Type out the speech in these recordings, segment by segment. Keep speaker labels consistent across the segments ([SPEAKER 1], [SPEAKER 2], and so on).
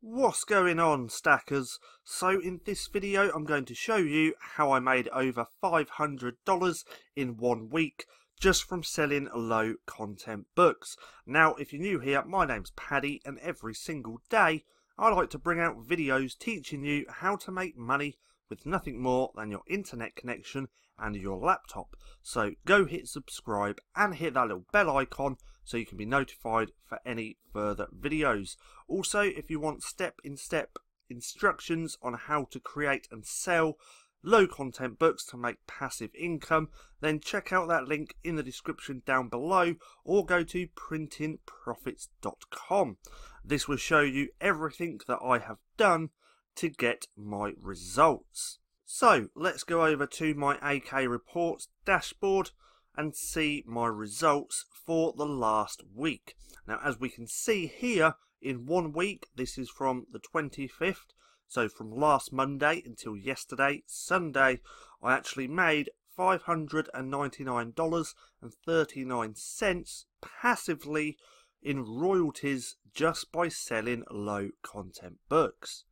[SPEAKER 1] What's going on, stackers? So in this video I'm going to show you how I made over $500 in 1 week just from selling low content books. Now if you're new here, my name's Paddy and every single day I like to bring out videos teaching you how to make money with nothing more than your internet connection and your laptop. So go hit subscribe and hit that little bell icon so you can be notified for any further videos. Also, if you want step-in-step instructions on how to create and sell low content books to make passive income, then check out that link in the description down below or go to printingprofits.com. This will show you everything that I have done to get my results. So let's go over to my AK Reports dashboard and see my results for the last week. Now as we can see here, in 1 week, this is from the 25th, so from last Monday until yesterday, Sunday, I actually made $599.39 passively in royalties just by selling low content books.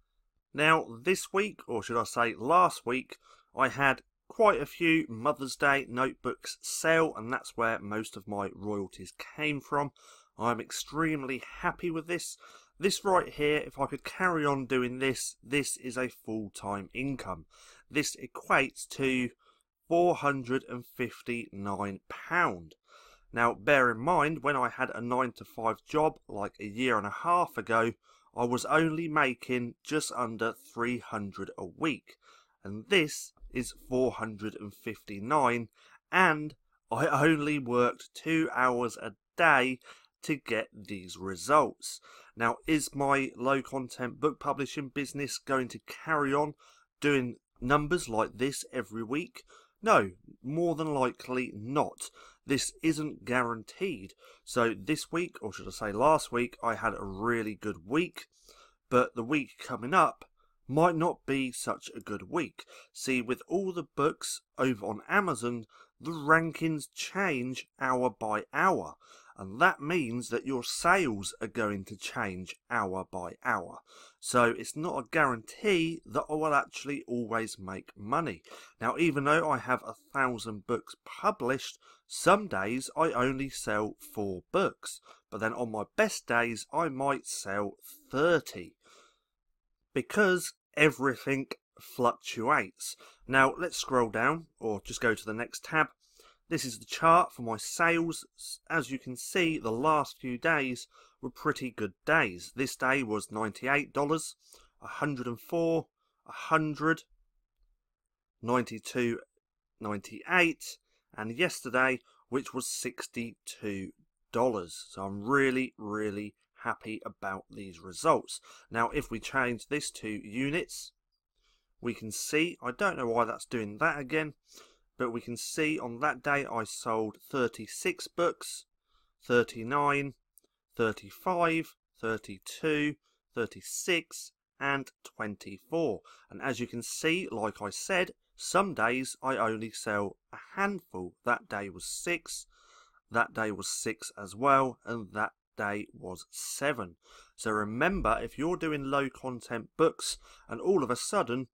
[SPEAKER 1] Now this week, or should I say last week, I had quite a few Mother's Day notebooks sell, and that's where most of my royalties came from. I'm extremely happy with this. This right here, if I could carry on doing this, this is a full-time income. This equates to £459. Now bear in mind, when I had a 9-to-5 job like a year and a half ago, I was only making just under $300 a week, and this is $459, and I only worked 2 hours a day to get these results. Now, is my low content book publishing business going to carry on doing numbers like this every week? No, more than likely not. This isn't guaranteed. So this week, or should I say last week, I had a really good week, but the week coming up might not be such a good week. See, with all the books over on Amazon, the rankings change hour by hour, and that means that your sales are going to change hour by hour. So it's not a guarantee that I will actually always make money. Now, even though I have 1,000 books published, some days I only sell 4 books, but then on my best days I might sell 30. Because everything fluctuates. Now let's scroll down, or just go to the next tab. This is the chart for my sales. As you can see, the last few days were pretty good days. This day was $98, $104, $100, $92, $98, and yesterday, which was $62. So I'm really happy about these results. Now if we change this to units, we can see, I don't know why that's doing that again, but we can see on that day I sold 36 books, 39, 35, 32, 36 and 24. And as you can see, like I said, some days I only sell a handful. That day was 6, that day was 6 as well, and that day was 7. So remember, if you're doing low content books and all of a sudden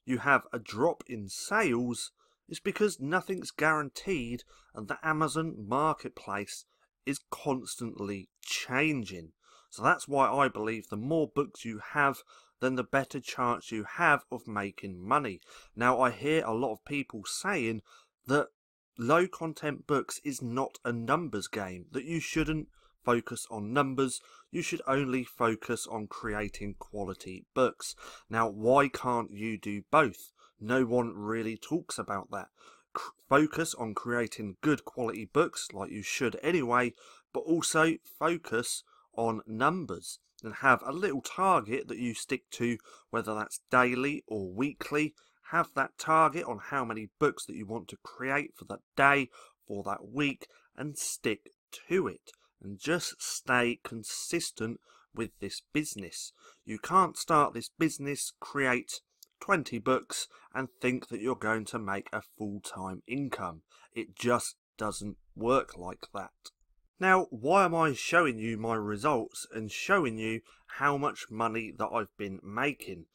[SPEAKER 1] you have a drop in sales, it's because nothing's guaranteed and the Amazon marketplace is constantly changing. So that's why I believe the more books you have, then the better chance you have of making money. Now I hear a lot of people saying that low content books is not a numbers game, that you shouldn't focus on numbers, you should only focus on creating quality books. Now why can't you do both? No one really talks about that. Focus on creating good quality books like you should anyway, but also focus on numbers and have a little target that you stick to, whether that's daily or weekly. Have that target on how many books that you want to create for that day, for that week, and stick to it. And just stay consistent with this business. You can't start this business, create 20 books and think that you're going to make a full-time income. It just doesn't work like that. Now, why am I showing you my results and showing you how much money that I've been making?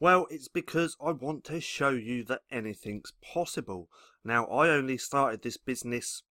[SPEAKER 1] Well, it's because I want to show you that anything's possible. Now, I only started this business,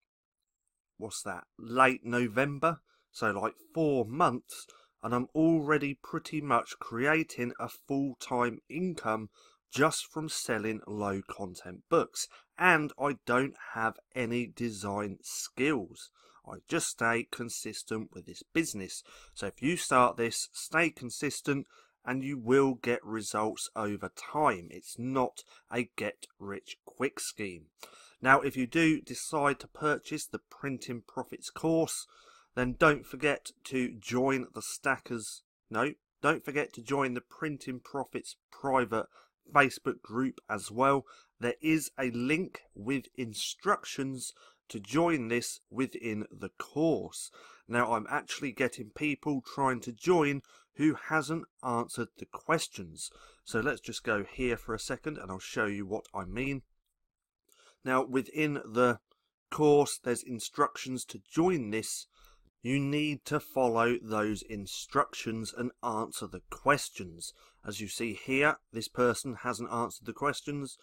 [SPEAKER 1] late November, so like 4 months, and I'm already pretty much creating a full-time income just from selling low content books, and I don't have any design skills. I just stay consistent with this business. So if you start this, stay consistent and you will get results over time. It's not a get rich quick scheme. Now, if you do decide to purchase the Printing Profits course, then don't forget to join don't forget to join the Printing Profits private Facebook group as well. There is a link with instructions to join this within the course. Now, I'm actually getting people trying to join who hasn't answered the questions. So let's just go here for a second and I'll show you what I mean. Now, within the course, there's instructions to join this. You need to follow those instructions and answer the questions. As you see here, this person hasn't answered the questions,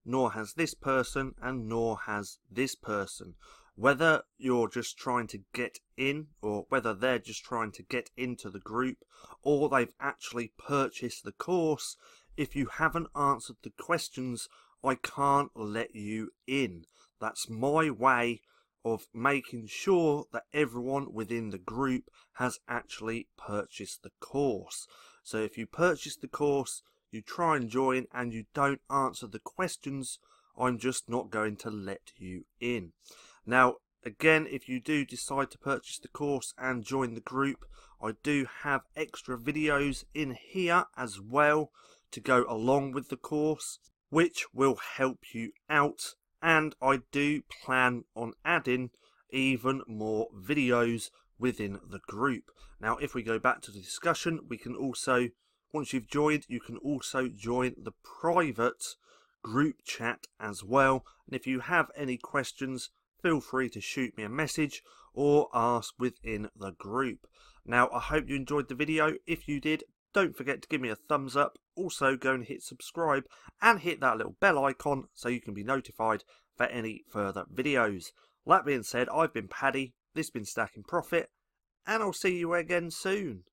[SPEAKER 1] nor has this person, and nor has this person. Whether you're just trying to get in, or whether they're just trying to get into the group, or they've actually purchased the course, if you haven't answered the questions, I can't let you in. That's my way of making sure that everyone within the group has actually purchased the course. So if you purchase the course, you try and join, and you don't answer the questions, I'm just not going to let you in. Now, again, if you do decide to purchase the course and join the group, I do have extra videos in here as well to go along with the course, which will help you out. And I do plan on adding even more videos within the group. Now, if we go back to the discussion, we can also, once you've joined, you can also join the private group chat as well. And if you have any questions, feel free to shoot me a message or ask within the group. Now, I hope you enjoyed the video. If you did, don't forget to give me a thumbs up. Also, go and hit subscribe and hit that little bell icon so you can be notified for any further videos. That being said, I've been Paddy, this has been Stacking Profit, and I'll see you again soon.